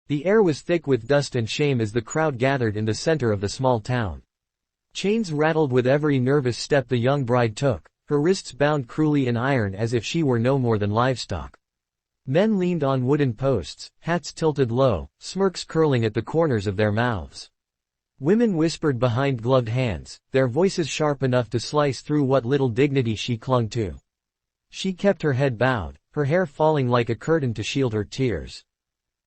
The air was thick with dust and shame as the crowd gathered in the center of the small town. Chains rattled with every nervous step the young bride took, her wrists bound cruelly in iron as if she were no more than livestock. Men leaned on wooden posts, hats tilted low, smirks curling at the corners of their mouths. Women whispered behind gloved hands, their voices sharp enough to slice through what little dignity she clung to. She kept her head bowed, her hair falling like a curtain to shield her tears.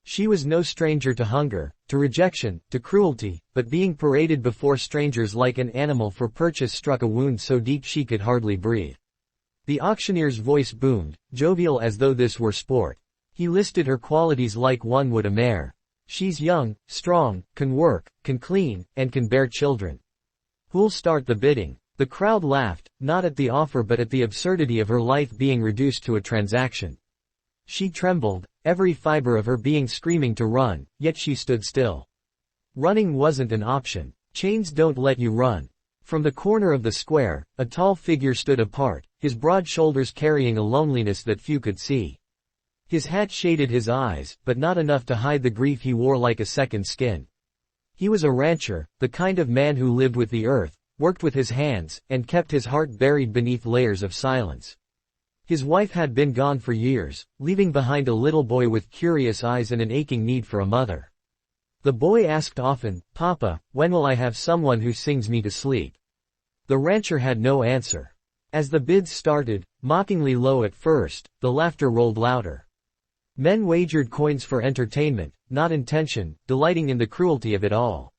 She was no stranger to hunger, to rejection, to cruelty, but being paraded before strangers like an animal for purchase struck a wound so deep she could hardly breathe. The auctioneer's voice boomed, jovial as though this were sport. He listed her qualities like one would a mare. She's young, strong, can work, can clean, and can bear children. Who'll start the bidding? The crowd laughed, not at the offer but at the absurdity of her life being reduced to a transaction. She trembled, every fiber of her being screaming to run, yet she stood still. Running wasn't an option. Chains don't let you run. From the corner of the square, a tall figure stood apart, his broad shoulders carrying a loneliness that few could see. His hat shaded his eyes, but not enough to hide the grief he wore like a second skin. He was a rancher, the kind of man who lived with the earth, worked with his hands, and kept his heart buried beneath layers of silence. His wife had been gone for years, leaving behind a little boy with curious eyes and an aching need for a mother. The boy asked often, "Papa, when will I have someone who sings me to sleep?" The rancher had no answer. As the bids started, mockingly low at first, the laughter rolled louder. Men wagered coins for entertainment, not intention, delighting in the cruelty of it all.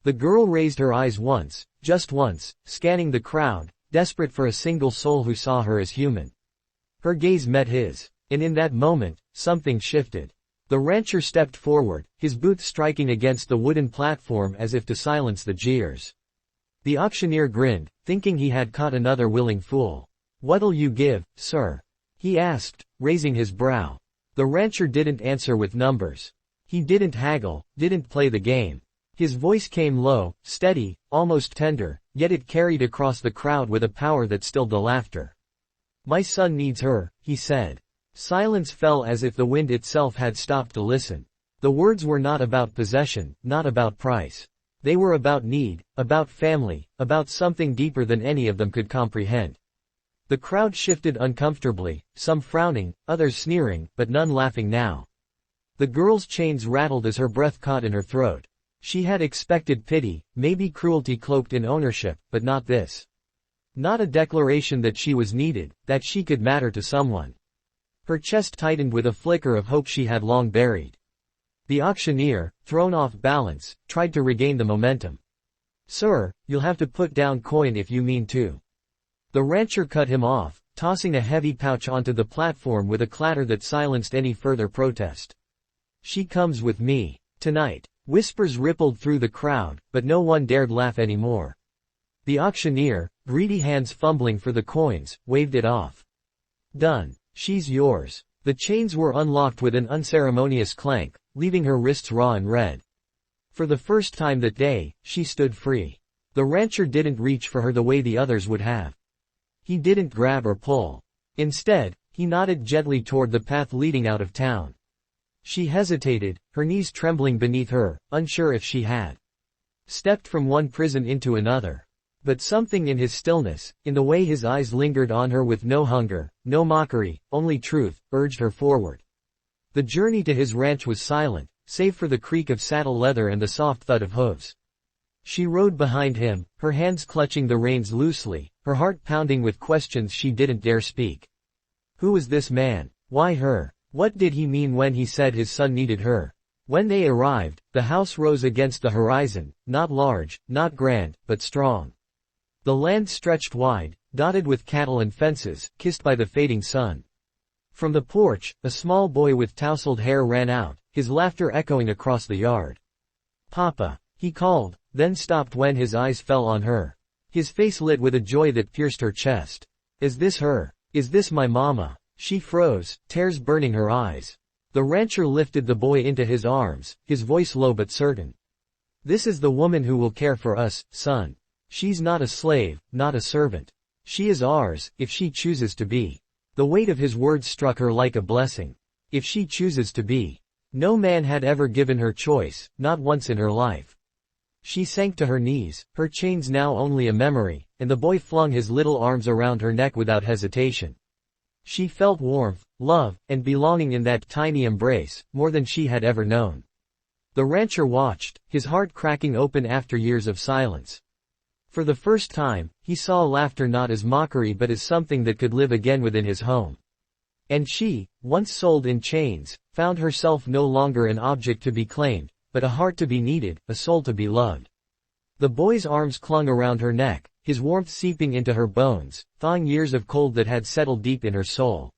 The girl raised her eyes once, just once, scanning the crowd, desperate for a single soul who saw her as human. Her gaze met his, and in that moment, something shifted. The rancher stepped forward, his boot striking against the wooden platform as if to silence the jeers. The auctioneer grinned, thinking he had caught another willing fool. "What'll you give, sir?" he asked, raising his brow. The rancher didn't answer with numbers. He didn't haggle, didn't play the game. His voice came low, steady, almost tender, yet it carried across the crowd with a power that stilled the laughter. "My son needs her," he said. Silence fell as if the wind itself had stopped to listen. The words were not about possession, not about price. They were about need, about family, about something deeper than any of them could comprehend. The crowd shifted uncomfortably, some frowning, others sneering, but none laughing now. The girl's chains rattled as her breath caught in her throat. She had expected pity, maybe cruelty cloaked in ownership, but not this. Not a declaration that she was needed, that she could matter to someone. Her chest tightened with a flicker of hope she had long buried. The auctioneer, thrown off balance, tried to regain the momentum. "Sir, you'll have to put down coin if you mean to." The rancher cut him off, tossing a heavy pouch onto the platform with a clatter that silenced any further protest. "She comes with me, tonight." Whispers rippled through the crowd, but no one dared laugh anymore. The auctioneer, greedy hands fumbling for the coins, waved it off. "Done. She's yours." The chains were unlocked with an unceremonious clank, leaving her wrists raw and red. For the first time that day, she stood free. The rancher didn't reach for her the way the others would have. He didn't grab or pull. Instead, he nodded gently toward the path leading out of town. She hesitated, her knees trembling beneath her, unsure if she had stepped from one prison into another. But something in his stillness, in the way his eyes lingered on her with no hunger, no mockery, only truth, urged her forward. The journey to his ranch was silent, save for the creak of saddle leather and the soft thud of hooves. She rode behind him, her hands clutching the reins loosely, her heart pounding with questions she didn't dare speak. Who was this man? Why her? What did he mean when he said his son needed her? When they arrived, the house rose against the horizon, not large, not grand, but strong. The land stretched wide, dotted with cattle and fences, kissed by the fading sun. From the porch, a small boy with tousled hair ran out, his laughter echoing across the yard. "Papa," he called, then stopped when his eyes fell on her. His face lit with a joy that pierced her chest. "Is this her? Is this my mama?" She froze, tears burning her eyes. The rancher lifted the boy into his arms, his voice low but certain. "This is the woman who will care for us, son. She's not a slave, not a servant. She is ours, if she chooses to be." The weight of his words struck her like a blessing. If she chooses to be. No man had ever given her choice, not once in her life. She sank to her knees, her chains now only a memory, and the boy flung his little arms around her neck without hesitation. She felt warmth, love, and belonging in that tiny embrace, more than she had ever known. The rancher watched, his heart cracking open after years of silence. For the first time, he saw laughter not as mockery but as something that could live again within his home. And she, once sold in chains, found herself no longer an object to be claimed, but a heart to be needed, a soul to be loved. The boy's arms clung around her neck, his warmth seeping into her bones, thawing years of cold that had settled deep in her soul.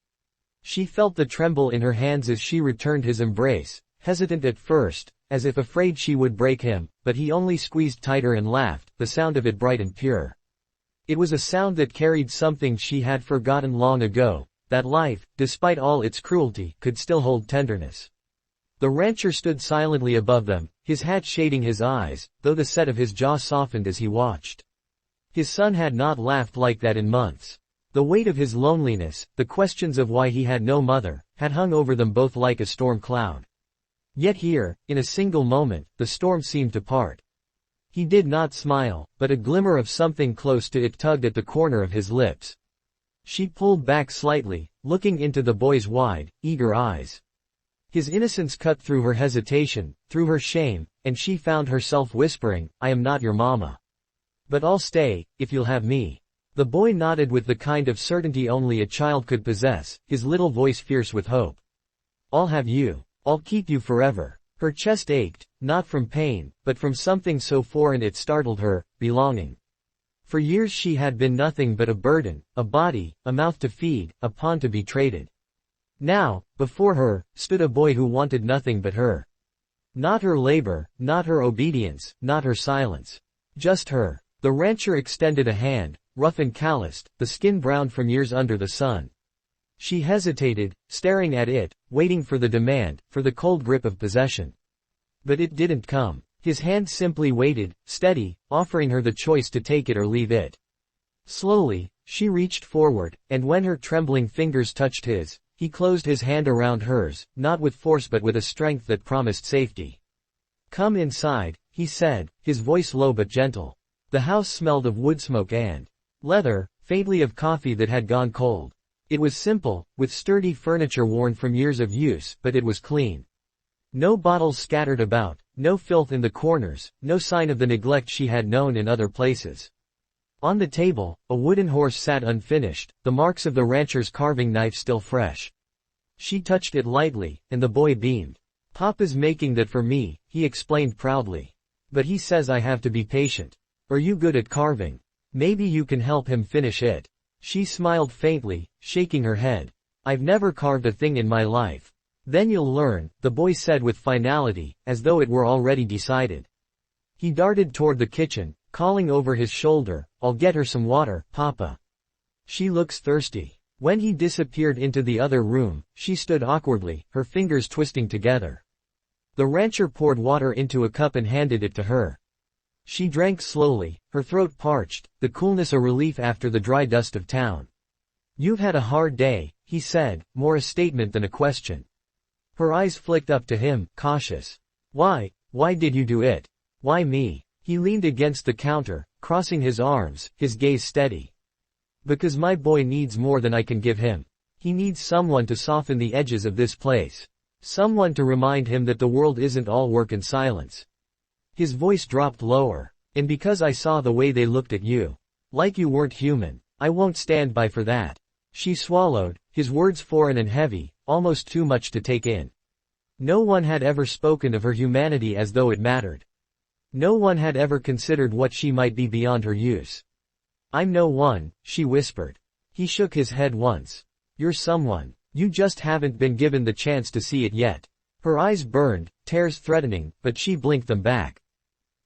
She felt the tremble in her hands as she returned his embrace, hesitant at first, as if afraid she would break him, but he only squeezed tighter and laughed, the sound of it bright and pure. It was a sound that carried something she had forgotten long ago, that life, despite all its cruelty, could still hold tenderness. The rancher stood silently above them, his hat shading his eyes, though the set of his jaw softened as he watched. His son had not laughed like that in months. The weight of his loneliness, the questions of why he had no mother, had hung over them both like a storm cloud. Yet here, in a single moment, the storm seemed to part. He did not smile, but a glimmer of something close to it tugged at the corner of his lips. She pulled back slightly, looking into the boy's wide, eager eyes. His innocence cut through her hesitation, through her shame, and she found herself whispering, "I am not your mama. But I'll stay, if you'll have me." The boy nodded with the kind of certainty only a child could possess, his little voice fierce with hope. "I'll have you. I'll keep you forever." Her chest ached, not from pain, but from something so foreign it startled her, belonging. For years she had been nothing but a burden, a body, a mouth to feed, a pawn to be traded. Now, before her, stood a boy who wanted nothing but her. Not her labor, not her obedience, not her silence. Just her. The rancher extended a hand, rough and calloused, the skin browned from years under the sun. She hesitated, staring at it, waiting for the demand, for the cold grip of possession. But it didn't come. His hand simply waited, steady, offering her the choice to take it or leave it. Slowly, she reached forward, and when her trembling fingers touched his, he closed his hand around hers, not with force but with a strength that promised safety. "Come inside," he said, his voice low but gentle. The house smelled of wood smoke and leather, faintly of coffee that had gone cold. It was simple, with sturdy furniture worn from years of use, but it was clean. No bottles scattered about, no filth in the corners, no sign of the neglect she had known in other places. On the table, a wooden horse sat unfinished, the marks of the rancher's carving knife still fresh. She touched it lightly, and the boy beamed. "Papa's making that for me," he explained proudly. "But he says I have to be patient. Are you good at carving? Maybe you can help him finish it." She smiled faintly, shaking her head. "I've never carved a thing in my life." "Then you'll learn," the boy said with finality, as though it were already decided. He darted toward the kitchen, calling over his shoulder, "I'll get her some water, Papa. She looks thirsty." When he disappeared into the other room, she stood awkwardly, her fingers twisting together. The rancher poured water into a cup and handed it to her. She drank slowly, her throat parched, the coolness a relief after the dry dust of town. "You've had a hard day," he said, more a statement than a question. Her eyes flicked up to him, cautious. Why did you do it? Why me?" He leaned against the counter, crossing his arms, his gaze steady. "Because my boy needs more than I can give him. He needs someone to soften the edges of this place. Someone to remind him that the world isn't all work and silence." His voice dropped lower. "And because I saw the way they looked at you. Like you weren't human. I won't stand by for that." She swallowed, his words foreign and heavy, almost too much to take in. No one had ever spoken of her humanity as though it mattered. No one had ever considered what she might be beyond her use. "I'm no one," she whispered. He shook his head once. "You're someone. You just haven't been given the chance to see it yet." Her eyes burned, tears threatening, but she blinked them back.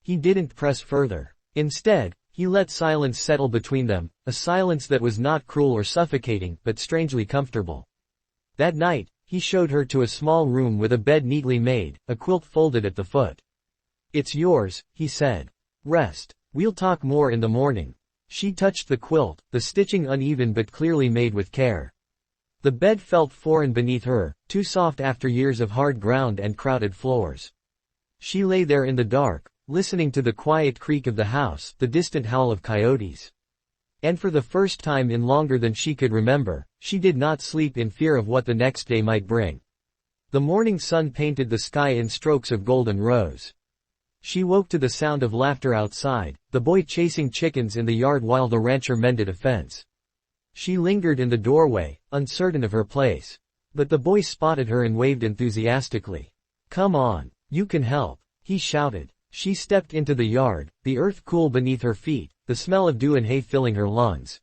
He didn't press further. Instead, he let silence settle between them, a silence that was not cruel or suffocating, but strangely comfortable. That night, he showed her to a small room with a bed neatly made, a quilt folded at the foot. "It's yours," he said. "Rest. We'll talk more in the morning." She touched the quilt, the stitching uneven but clearly made with care. The bed felt foreign beneath her, too soft after years of hard ground and crowded floors. She lay there in the dark, listening to the quiet creak of the house, the distant howl of coyotes. And for the first time in longer than she could remember, she did not sleep in fear of what the next day might bring. The morning sun painted the sky in strokes of golden rose. She woke to the sound of laughter outside, the boy chasing chickens in the yard while the rancher mended a fence. She lingered in the doorway, uncertain of her place. But the boy spotted her and waved enthusiastically. "Come on, you can help," he shouted. She stepped into the yard, the earth cool beneath her feet, the smell of dew and hay filling her lungs.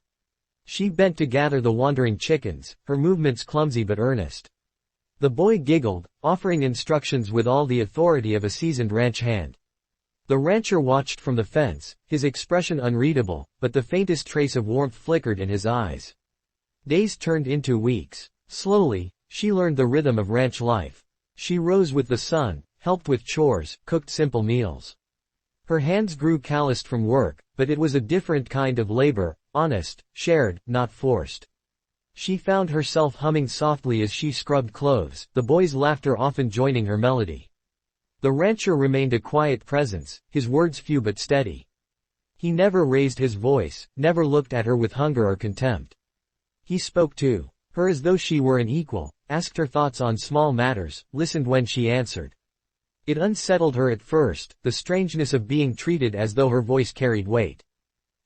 She bent to gather the wandering chickens, her movements clumsy but earnest. The boy giggled, offering instructions with all the authority of a seasoned ranch hand. The rancher watched from the fence, his expression unreadable, but the faintest trace of warmth flickered in his eyes. Days turned into weeks. Slowly, she learned the rhythm of ranch life. She rose with the sun, helped with chores, cooked simple meals. Her hands grew calloused from work, but it was a different kind of labor, honest, shared, not forced. She found herself humming softly as she scrubbed clothes, the boy's laughter often joining her melody. The rancher remained a quiet presence, his words few but steady. He never raised his voice, never looked at her with hunger or contempt. He spoke to her as though she were an equal, asked her thoughts on small matters, listened when she answered. It unsettled her at first, the strangeness of being treated as though her voice carried weight.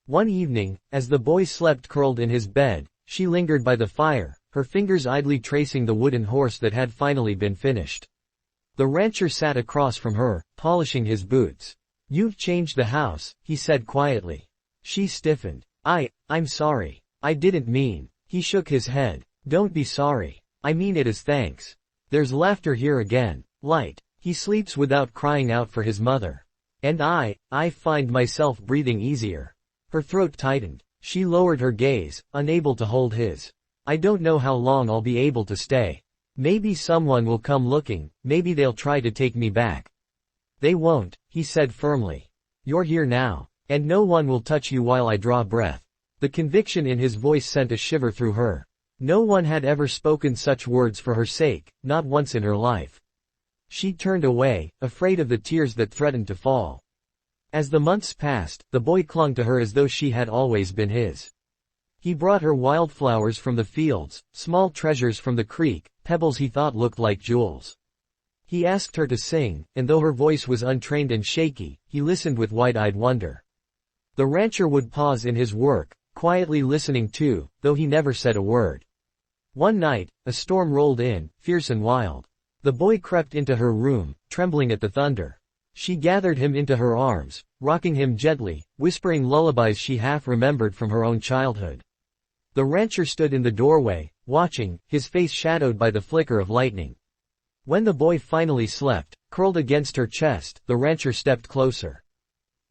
One evening, as the boy slept curled in his bed, she lingered by the fire, her fingers idly tracing the wooden horse that had finally been finished. The rancher sat across from her, polishing his boots. "You've changed the house," he said quietly. She stiffened. I'm sorry. I didn't mean." He shook his head. "Don't be sorry. I mean it as thanks. There's laughter here again. Light. He sleeps without crying out for his mother. And I find myself breathing easier." Her throat tightened. She lowered her gaze, unable to hold his. "I don't know how long I'll be able to stay. Maybe someone will come looking, maybe they'll try to take me back." "They won't," he said firmly. "You're here now. And no one will touch you while I draw breath." The conviction in his voice sent a shiver through her. No one had ever spoken such words for her sake, not once in her life. She turned away, afraid of the tears that threatened to fall. As the months passed, the boy clung to her as though she had always been his. He brought her wildflowers from the fields, small treasures from the creek, pebbles he thought looked like jewels. He asked her to sing, and though her voice was untrained and shaky, he listened with wide-eyed wonder. The rancher would pause in his work, quietly listening too, though he never said a word. One night, a storm rolled in, fierce and wild. The boy crept into her room, trembling at the thunder. She gathered him into her arms, rocking him gently, whispering lullabies she half remembered from her own childhood. The rancher stood in the doorway, watching, his face shadowed by the flicker of lightning. When the boy finally slept, curled against her chest, the rancher stepped closer.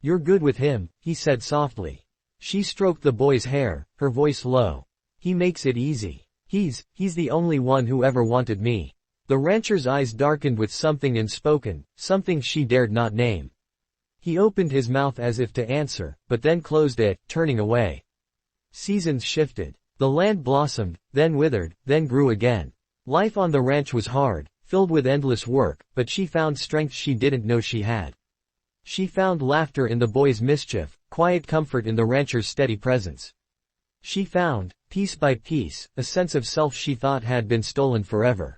"You're good with him," he said softly. She stroked the boy's hair, her voice low. "He makes it easy. He's the only one who ever wanted me." The rancher's eyes darkened with something unspoken, something she dared not name. He opened his mouth as if to answer, but then closed it, turning away. Seasons shifted. The land blossomed, then withered, then grew again. Life on the ranch was hard, filled with endless work, but she found strength she didn't know she had. She found laughter in the boy's mischief, quiet comfort in the rancher's steady presence. She found, piece by piece, a sense of self she thought had been stolen forever.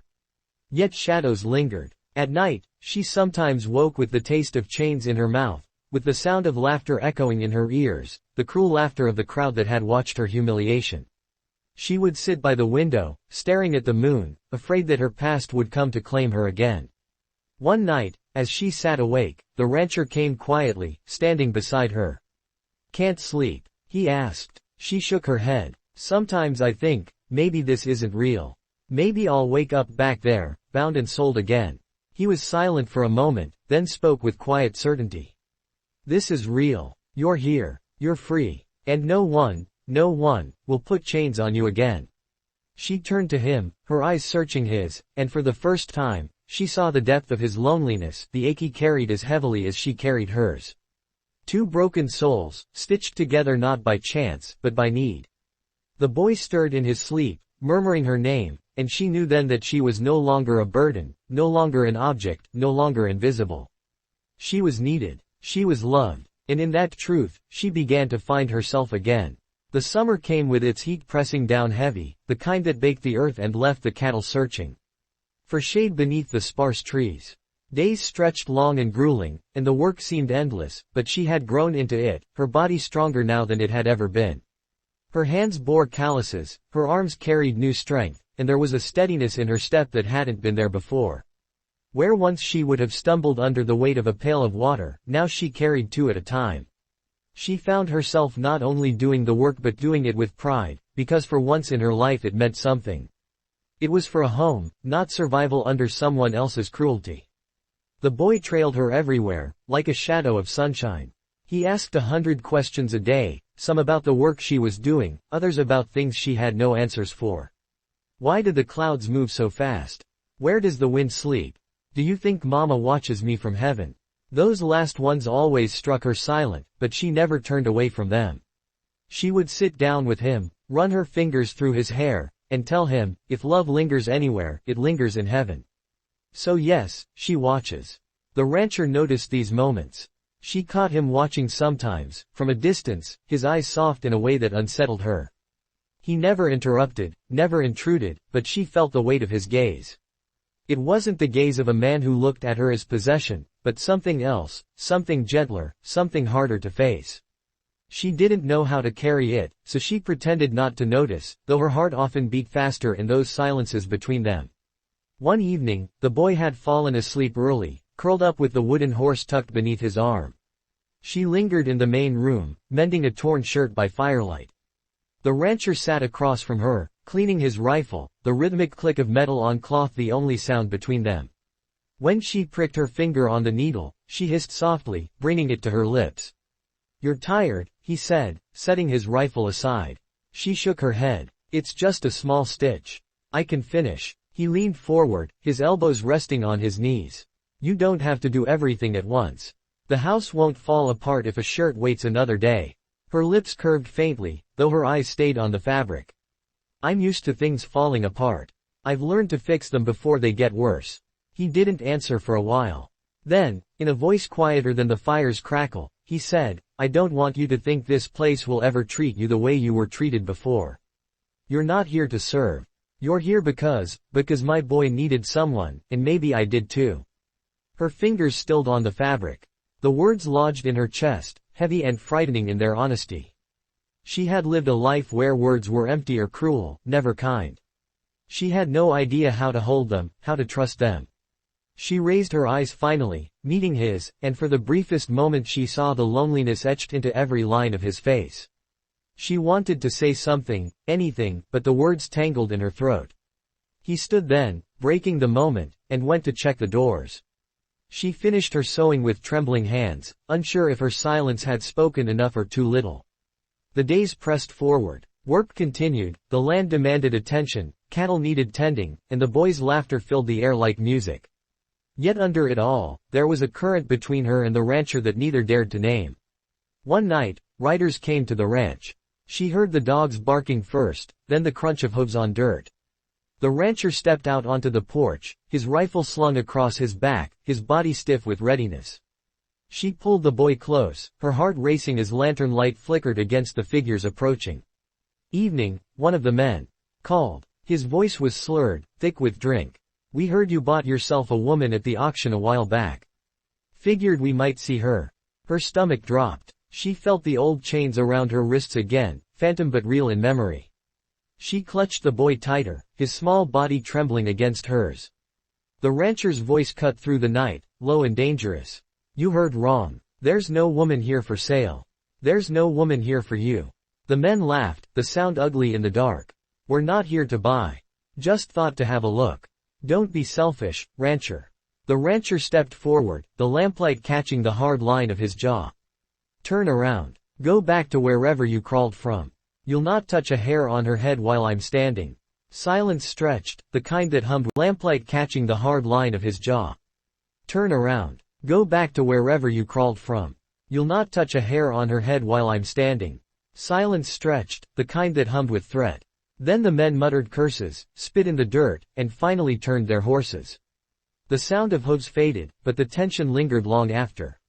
Yet shadows lingered. At night, she sometimes woke with the taste of chains in her mouth, with the sound of laughter echoing in her ears, the cruel laughter of the crowd that had watched her humiliation. She would sit by the window, staring at the moon, afraid that her past would come to claim her again. One night, as she sat awake, the rancher came quietly, standing beside her. "Can't sleep?" he asked. She shook her head. "Sometimes I think, maybe this isn't real. Maybe I'll wake up back there, bound and sold again." He was silent for a moment, then spoke with quiet certainty. "This is real. You're here. You're free. And no one will put chains on you again." She turned to him, her eyes searching his, and for the first time, she saw the depth of his loneliness, the ache he carried as heavily as she carried hers. Two broken souls, stitched together not by chance, but by need. The boy stirred in his sleep, murmuring her name, and she knew then that she was no longer a burden, no longer an object, no longer invisible. She was needed. She was loved. And in that truth, she began to find herself again. The summer came with its heat pressing down heavy, the kind that baked the earth and left the cattle searching for shade beneath the sparse trees. Days stretched long and grueling, and the work seemed endless, but she had grown into it, her body stronger now than it had ever been. Her hands bore calluses, her arms carried new strength, and there was a steadiness in her step that hadn't been there before. Where once she would have stumbled under the weight of a pail of water, now she carried two at a time. She found herself not only doing the work but doing it with pride, because for once in her life it meant something. It was for a home, not survival under someone else's cruelty. The boy trailed her everywhere, like a shadow of sunshine. He asked 100 questions a day, some about the work she was doing, others about things she had no answers for. Why do the clouds move so fast? Where does the wind sleep? Do you think Mama watches me from heaven? Those last ones always struck her silent, but she never turned away from them. She would sit down with him, run her fingers through his hair, and tell him, if love lingers anywhere, it lingers in heaven. So yes, she watches. The rancher noticed these moments. She caught him watching sometimes, from a distance, his eyes soft in a way that unsettled her. He never interrupted, never intruded, but she felt the weight of his gaze. It wasn't the gaze of a man who looked at her as possession, but something else, something gentler, something harder to face. She didn't know how to carry it, so she pretended not to notice, though her heart often beat faster in those silences between them. One evening, the boy had fallen asleep early, curled up with the wooden horse tucked beneath his arm. She lingered in the main room, mending a torn shirt by firelight. The rancher sat across from her, cleaning his rifle, the rhythmic click of metal on cloth the only sound between them. When she pricked her finger on the needle, she hissed softly, bringing it to her lips. "You're tired," he said, setting his rifle aside. She shook her head. "It's just a small stitch. I can finish." He leaned forward, his elbows resting on his knees. "You don't have to do everything at once. The house won't fall apart if a shirt waits another day." Her lips curved faintly, though her eyes stayed on the fabric. "I'm used to things falling apart. I've learned to fix them before they get worse." He didn't answer for a while. Then, in a voice quieter than the fire's crackle, he said, "I don't want you to think this place will ever treat you the way you were treated before. You're not here to serve. You're here because my boy needed someone, and maybe I did too." Her fingers stilled on the fabric. The words lodged in her chest, heavy and frightening in their honesty. She had lived a life where words were empty or cruel, never kind. She had no idea how to hold them, how to trust them. She raised her eyes finally, meeting his, and for the briefest moment she saw the loneliness etched into every line of his face. She wanted to say something, anything, but the words tangled in her throat. He stood then, breaking the moment, and went to check the doors. She finished her sewing with trembling hands, unsure if her silence had spoken enough or too little. The days pressed forward. Work continued, the land demanded attention, cattle needed tending, and the boy's laughter filled the air like music. Yet under it all, there was a current between her and the rancher that neither dared to name. One night, riders came to the ranch. She heard the dogs barking first, then the crunch of hooves on dirt. The rancher stepped out onto the porch, his rifle slung across his back, his body stiff with readiness. She pulled the boy close, her heart racing as lantern light flickered against the figures approaching. "Evening," one of the men called. His voice was slurred, thick with drink. "We heard you bought yourself a woman at the auction a while back. Figured we might see her." Her stomach dropped. She felt the old chains around her wrists again, phantom but real in memory. She clutched the boy tighter, his small body trembling against hers. The rancher's voice cut through the night, low and dangerous. "You heard wrong. There's no woman here for sale. There's no woman here for you." The men laughed, the sound ugly in the dark. "We're not here to buy. Just thought to have a look. Don't be selfish, rancher." The rancher stepped forward, the lamplight catching the hard line of his jaw. "Turn around. Go back to wherever you crawled from. You'll not touch a hair on her head while I'm standing." Silence stretched, the kind that hummed, lamplight catching the hard line of his jaw. "Turn around. Go back to wherever you crawled from. You'll not touch a hair on her head while I'm standing." Silence stretched, the kind that hummed with threat. Then the men muttered curses, spit in the dirt, and finally turned their horses. The sound of hooves faded, but the tension lingered long after.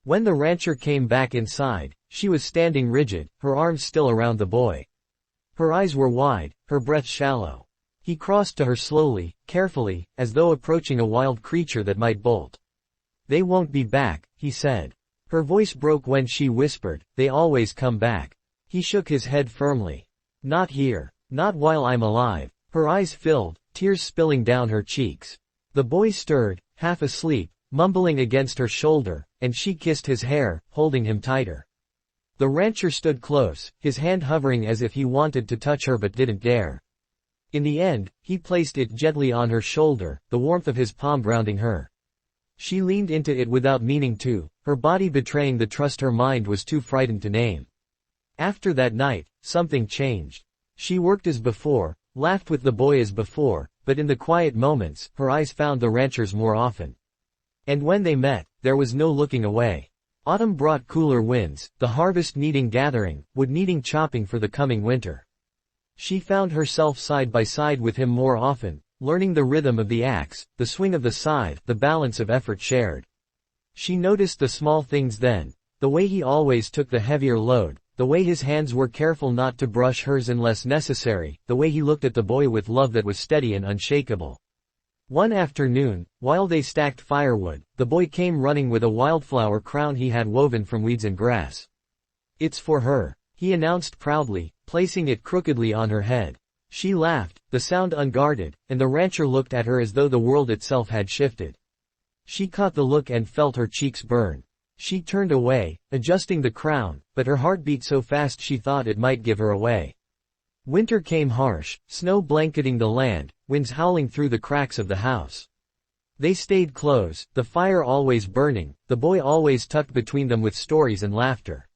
When the rancher came back inside, she was standing rigid, her arms still around the boy. Her eyes were wide, her breath shallow. He crossed to her slowly, carefully, as though approaching a wild creature that might bolt. "They won't be back," he said. Her voice broke when she whispered, "They always come back." He shook his head firmly. "Not here. Not while I'm alive." Her eyes filled, tears spilling down her cheeks. The boy stirred, half asleep, mumbling against her shoulder, and she kissed his hair, holding him tighter. The rancher stood close, his hand hovering as if he wanted to touch her but didn't dare. In the end, he placed it gently on her shoulder, the warmth of his palm grounding her. She leaned into it without meaning to, her body betraying the trust her mind was too frightened to name. After that night, something changed. She worked as before, laughed with the boy as before, but in the quiet moments, her eyes found the rancher's more often. And when they met, there was no looking away. Autumn brought cooler winds, the harvest needing gathering, wood needing chopping for the coming winter. She found herself side by side with him more often, learning the rhythm of the axe, the swing of the scythe, the balance of effort shared. She noticed the small things then, the way he always took the heavier load, the way his hands were careful not to brush hers unless necessary, the way he looked at the boy with love that was steady and unshakable. One afternoon, while they stacked firewood, the boy came running with a wildflower crown he had woven from weeds and grass. "It's for her," he announced proudly, placing it crookedly on her head. She laughed, the sound unguarded, and the rancher looked at her as though the world itself had shifted. She caught the look and felt her cheeks burn. She turned away, adjusting the crown, but her heart beat so fast she thought it might give her away. Winter came harsh, snow blanketing the land, winds howling through the cracks of the house. They stayed close, the fire always burning, the boy always tucked between them with stories and laughter.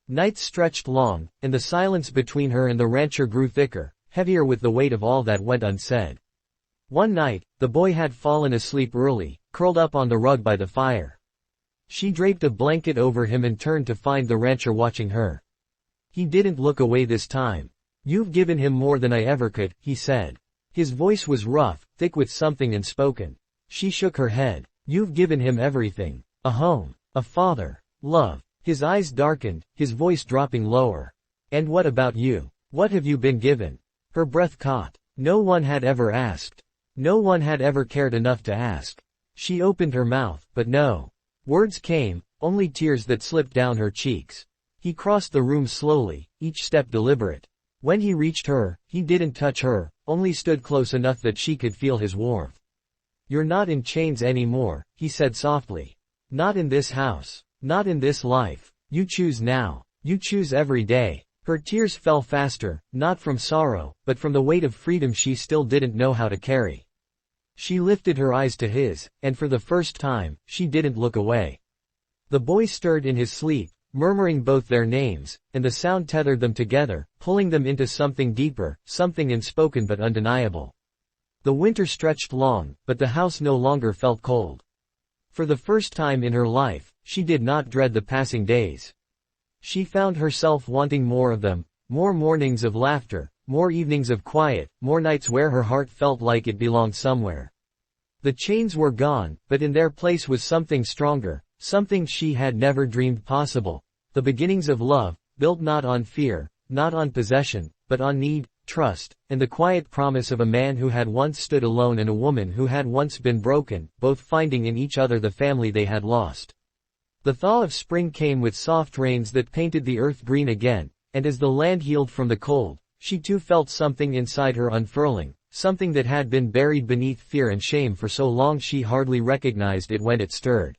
Nights stretched long, and the silence between her and the rancher grew thicker, heavier with the weight of all that went unsaid. One night, the boy had fallen asleep early, curled up on the rug by the fire. She draped a blanket over him and turned to find the rancher watching her. He didn't look away this time. "You've given him more than I ever could," he said. His voice was rough, thick with something unspoken. She shook her head. "You've given him everything. A home, a father, love." His eyes darkened, his voice dropping lower. "And what about you? What have you been given?" Her breath caught. No one had ever asked. No one had ever cared enough to ask. She opened her mouth, but no words came, only tears that slipped down her cheeks. He crossed the room slowly, each step deliberate. When he reached her, he didn't touch her, only stood close enough that she could feel his warmth. "You're not in chains anymore," he said softly. "Not in this house. Not in this life. You choose now. You choose every day." Her tears fell faster, not from sorrow, but from the weight of freedom she still didn't know how to carry. She lifted her eyes to his, and for the first time, she didn't look away. The boy stirred in his sleep, murmuring both their names, and the sound tethered them together, pulling them into something deeper, something unspoken but undeniable. The winter stretched long, but the house no longer felt cold. For the first time in her life, she did not dread the passing days. She found herself wanting more of them, more mornings of laughter, more evenings of quiet, more nights where her heart felt like it belonged somewhere. The chains were gone, but in their place was something stronger, something she had never dreamed possible. The beginnings of love, built not on fear, not on possession, but on need, trust, and the quiet promise of a man who had once stood alone and a woman who had once been broken, both finding in each other the family they had lost. The thaw of spring came with soft rains that painted the earth green again, and as the land healed from the cold, she too felt something inside her unfurling, something that had been buried beneath fear and shame for so long she hardly recognized it when it stirred.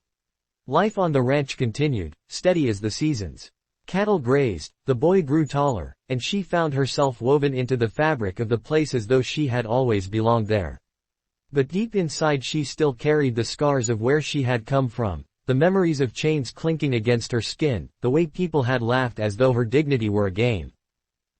Life on the ranch continued, steady as the seasons. Cattle grazed, the boy grew taller, and she found herself woven into the fabric of the place as though she had always belonged there. But deep inside she still carried the scars of where she had come from, the memories of chains clinking against her skin, the way people had laughed as though her dignity were a game.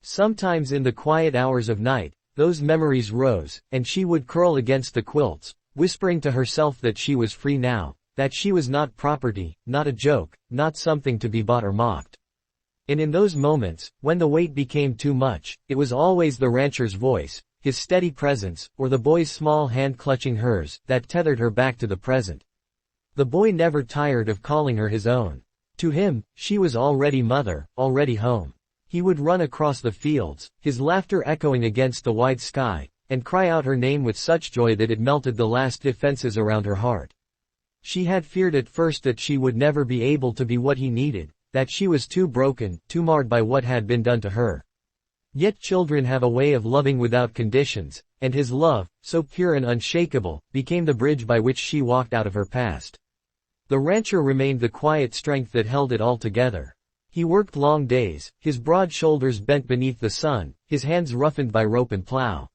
Sometimes in the quiet hours of night, those memories rose, and she would curl against the quilts, whispering to herself that she was free now, that she was not property, not a joke, not something to be bought or mocked. And in those moments, when the weight became too much, it was always the rancher's voice, his steady presence, or the boy's small hand clutching hers, that tethered her back to the present. The boy never tired of calling her his own. To him, she was already mother, already home. He would run across the fields, his laughter echoing against the wide sky, and cry out her name with such joy that it melted the last defenses around her heart. She had feared at first that she would never be able to be what he needed, that she was too broken, too marred by what had been done to her. Yet children have a way of loving without conditions, and his love, so pure and unshakable, became the bridge by which she walked out of her past. The rancher remained the quiet strength that held it all together. He worked long days, his broad shoulders bent beneath the sun, his hands roughened by rope and plow.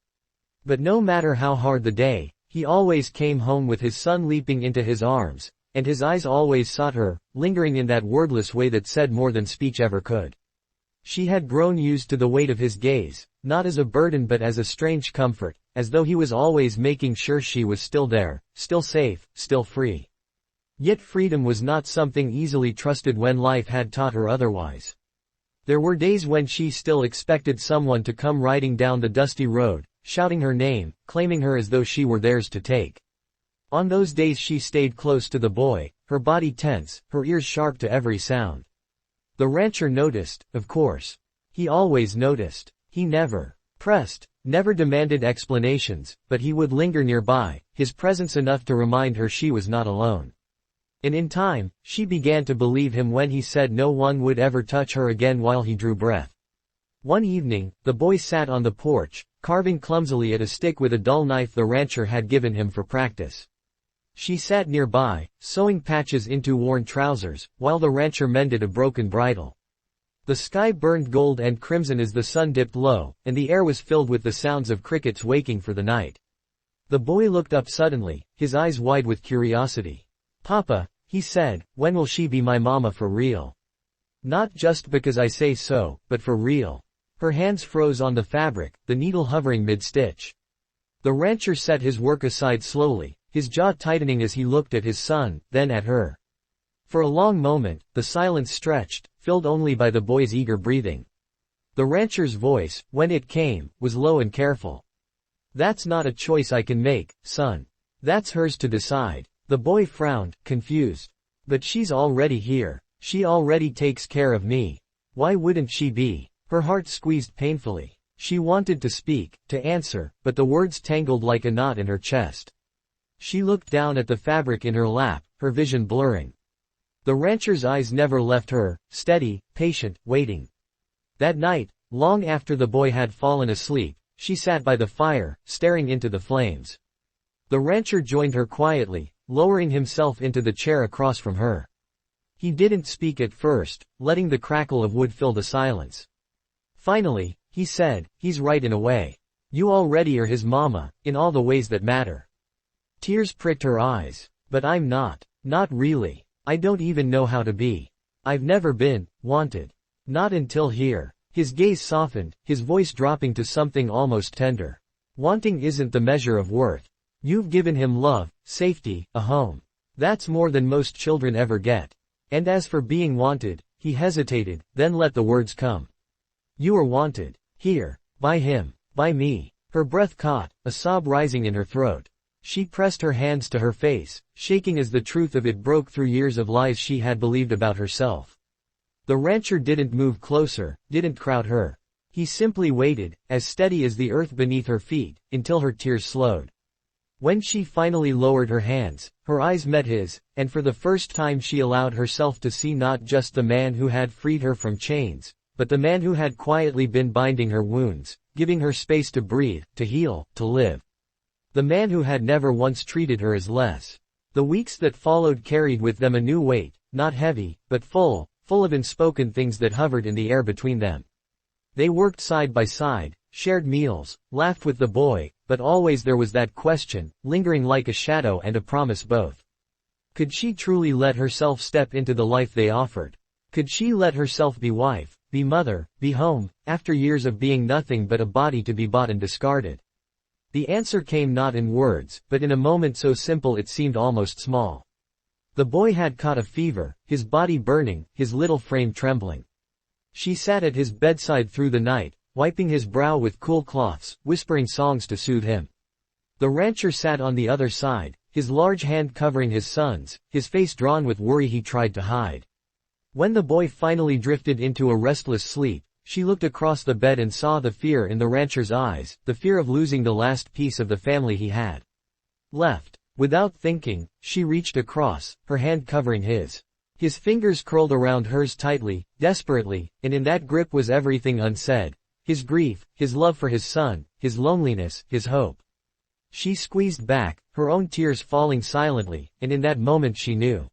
But no matter how hard the day, he always came home with his son leaping into his arms, and his eyes always sought her, lingering in that wordless way that said more than speech ever could. She had grown used to the weight of his gaze, not as a burden but as a strange comfort, as though he was always making sure she was still there, still safe, still free. Yet freedom was not something easily trusted when life had taught her otherwise. There were days when she still expected someone to come riding down the dusty road, shouting her name, claiming her as though she were theirs to take. On those days she stayed close to the boy, her body tense, her ears sharp to every sound. The rancher noticed, of course. He always noticed. He never pressed, never demanded explanations, but he would linger nearby, his presence enough to remind her she was not alone. And in time, she began to believe him when he said no one would ever touch her again while he drew breath. One evening, the boy sat on the porch, carving clumsily at a stick with a dull knife the rancher had given him for practice. She sat nearby, sewing patches into worn trousers, while the rancher mended a broken bridle. The sky burned gold and crimson as the sun dipped low, and the air was filled with the sounds of crickets waking for the night. The boy looked up suddenly, his eyes wide with curiosity. "Papa," he said, "when will she be my mama for real? Not just because I say so, but for real." Her hands froze on the fabric, the needle hovering mid-stitch. The rancher set his work aside slowly, his jaw tightening as he looked at his son, then at her. For a long moment, the silence stretched, filled only by the boy's eager breathing. The rancher's voice, when it came, was low and careful. "That's not a choice I can make, son. That's hers to decide." The boy frowned, confused. "But she's already here. She already takes care of me. Why wouldn't she be?" Her heart squeezed painfully. She wanted to speak, to answer, but the words tangled like a knot in her chest. She looked down at the fabric in her lap, her vision blurring. The rancher's eyes never left her, steady, patient, waiting. That night, long after the boy had fallen asleep, she sat by the fire, staring into the flames. The rancher joined her quietly, lowering himself into the chair across from her. He didn't speak at first, letting the crackle of wood fill the silence. Finally, he said, "He's right in a way. You already are his mama, in all the ways that matter." Tears pricked her eyes. "But I'm not. Not really. I don't even know how to be. I've never been wanted. Not until here." His gaze softened, his voice dropping to something almost tender. "Wanting isn't the measure of worth. You've given him love, safety, a home. That's more than most children ever get. And as for being wanted," he hesitated, then let the words come. "You are wanted. Here. By him. By me." Her breath caught, a sob rising in her throat. She pressed her hands to her face, shaking as the truth of it broke through years of lies she had believed about herself. The rancher didn't move closer, didn't crowd her. He simply waited, as steady as the earth beneath her feet, until her tears slowed. When she finally lowered her hands, her eyes met his, and for the first time she allowed herself to see not just the man who had freed her from chains, but the man who had quietly been binding her wounds, giving her space to breathe, to heal, to live. The man who had never once treated her as less. The weeks that followed carried with them a new weight, not heavy, but full of unspoken things that hovered in the air between them. They worked side by side, shared meals, laughed with the boy, but always there was that question, lingering like a shadow and a promise both. Could she truly let herself step into the life they offered? Could she let herself be wife, be mother, be home, after years of being nothing but a body to be bought and discarded? The answer came not in words, but in a moment so simple it seemed almost small. The boy had caught a fever, his body burning, his little frame trembling. She sat at his bedside through the night, wiping his brow with cool cloths, whispering songs to soothe him. The rancher sat on the other side, his large hand covering his son's, his face drawn with worry he tried to hide. When the boy finally drifted into a restless sleep, she looked across the bed and saw the fear in the rancher's eyes, the fear of losing the last piece of the family he had left. Without thinking, she reached across, her hand covering his. His fingers curled around hers tightly, desperately, and in that grip was everything unsaid. His grief, his love for his son, his loneliness, his hope. She squeezed back, her own tears falling silently, and in that moment she knew.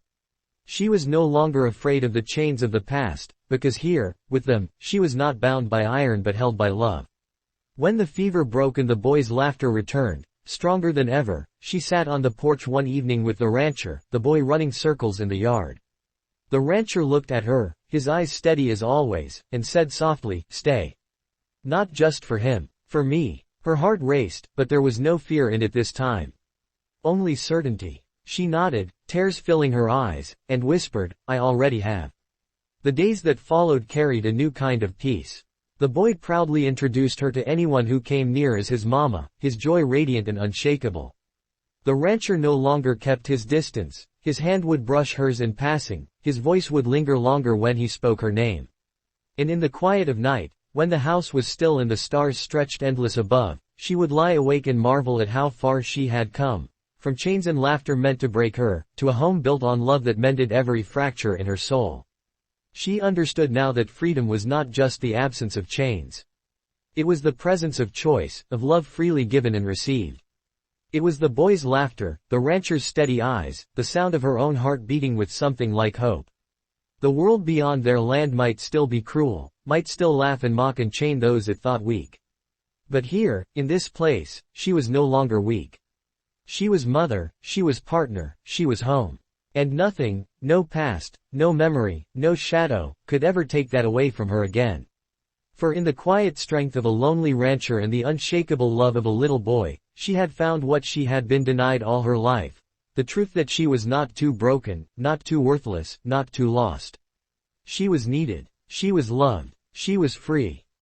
She was no longer afraid of the chains of the past, because here, with them, she was not bound by iron but held by love. When the fever broke and the boy's laughter returned, stronger than ever, she sat on the porch one evening with the rancher, the boy running circles in the yard. The rancher looked at her, his eyes steady as always, and said softly, "Stay. Not just for him, for me." Her heart raced, but there was no fear in it this time. Only certainty. She nodded, tears filling her eyes, and whispered, "I already have." The days that followed carried a new kind of peace. The boy proudly introduced her to anyone who came near as his mama, his joy radiant and unshakable. The rancher no longer kept his distance, his hand would brush hers in passing, his voice would linger longer when he spoke her name. And in the quiet of night, when the house was still and the stars stretched endless above, she would lie awake and marvel at how far she had come. From chains and laughter meant to break her, to a home built on love that mended every fracture in her soul. She understood now that freedom was not just the absence of chains. It was the presence of choice, of love freely given and received. It was the boy's laughter, the rancher's steady eyes, the sound of her own heart beating with something like hope. The world beyond their land might still be cruel, might still laugh and mock and chain those it thought weak. But here, in this place, she was no longer weak. She was mother, she was partner, she was home. And nothing, no past, no memory, no shadow, could ever take that away from her again. For in the quiet strength of a lonely rancher and the unshakable love of a little boy, she had found what she had been denied all her life. The truth that she was not too broken, not too worthless, not too lost. She was needed. She was loved. She was free.